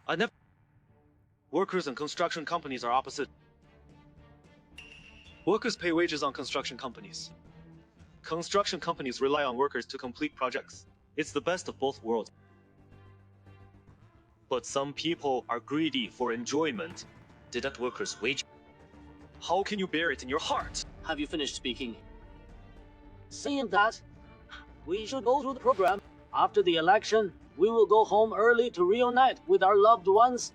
I never. Workers and construction companies are opposite. Workers pay wages on construction companies. Construction companies rely on workers to complete projects. It's the best of both worlds. But some people are greedy for enjoyment. Deduct workers' wage. How can you bear it in your heart? Have you finished speaking? Saying that, we should go through the program. After the election, we will go home early to reunite with our loved ones.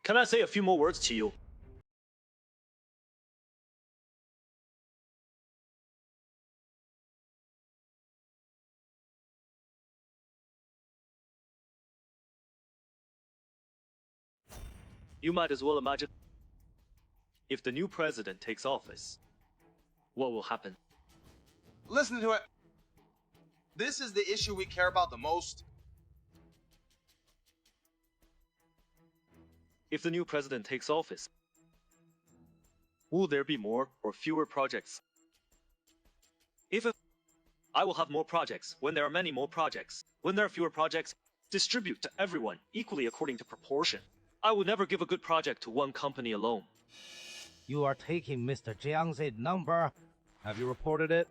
Can I say a few more words to you? You might as well imagine if the new president takes office, what will happen? Listen to it. This is the issue we care about the most. If the new president takes office, will there be more or fewer projects? I will have more projects. When there are many more projects, when there are fewer projects, distribute to everyone equally according to proportion. I will never give a good project to one company alone. You are taking Mr. Jiang's number. Have you reported it?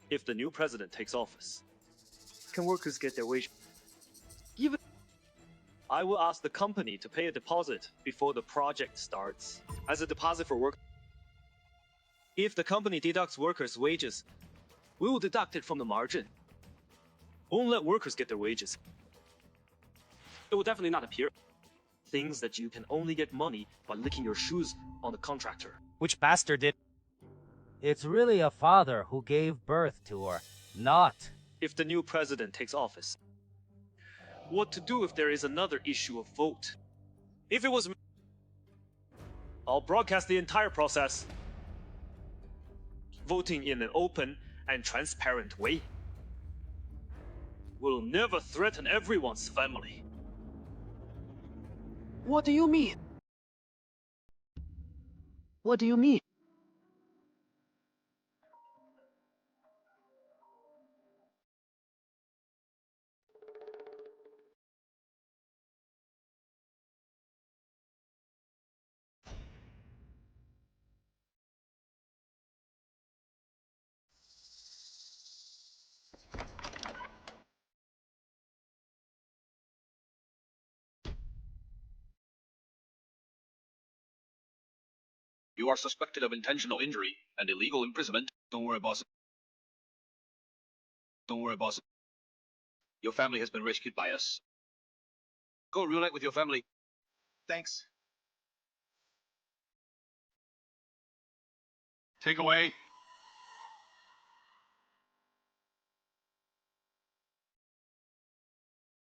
If the new president takes office, can workers get their wage? Even I will ask the company to pay a deposit before the project starts, as a deposit for work. If the company deducts workers' wages, we will deduct it from the margin. Won't let workers get their wages. It will definitely not appear things that you can only get money by licking your shoes on the contractor. Which bastard did? It's really a father who gave birth to her, not. If the new president takes office, what to do if there is another issue of vote? If it was me, I'll broadcast the entire process. Voting in an open and transparent way will never threaten everyone's family. What do you mean? What do you mean? You are suspected of intentional injury and illegal imprisonment. Don't worry, boss. Don't worry, boss. Your family has been rescued by us. Go reunite with your family. Thanks. Take away.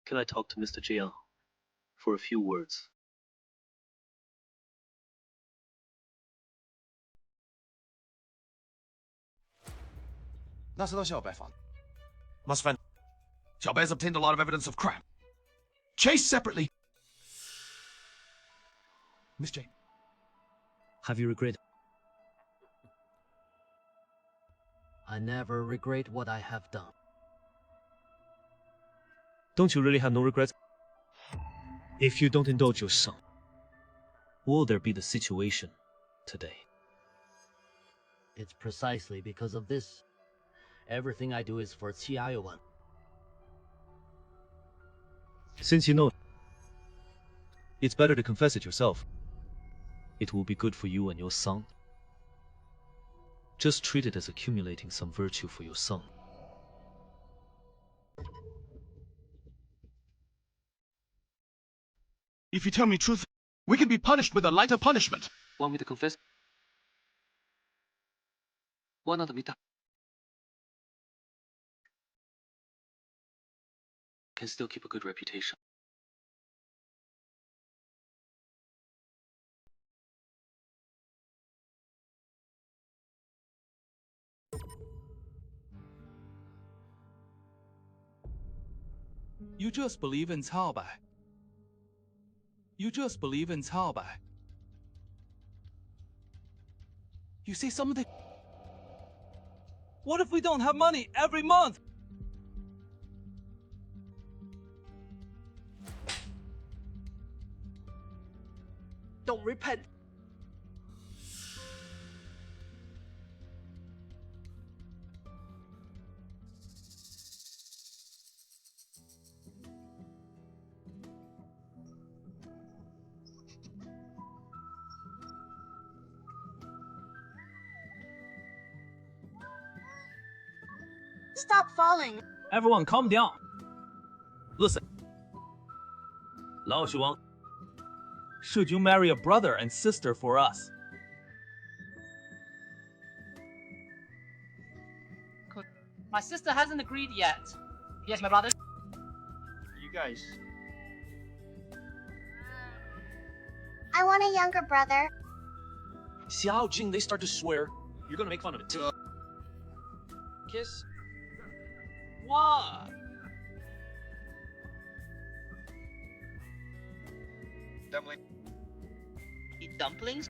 Can I talk to Mr. Jiang for a few words? Must find. Xiaobei has obtained a lot of evidence of crime. Chase separately. Miss Jane. Have you regretted? I never regret what I have done. Don't you really have no regrets? If you don't indulge your son, will there be the situation today? It's precisely because of this. Everything I do is for Qiayuan. Since you know, it's better to confess it yourself. It will be good for you and your son. Just treat it as accumulating some virtue for your son. If you tell me truth, we can be punished with a lighter punishment. Want me to confess? Why not admit that? Can still keep a good reputation. You just believe in 操白. You just believe in 操白. You see something? What if we don't have money every month? Don't repent. Stop falling. Everyone calm down. Listen. 老鼠王, should you marry a brother and sister for us? My sister hasn't agreed yet. Yes, my brother. You guys. I want a younger brother. Xiao Jing, they start to swear. You're gonna make fun of it too. Kiss? What? Dumpling. Eat dumplings?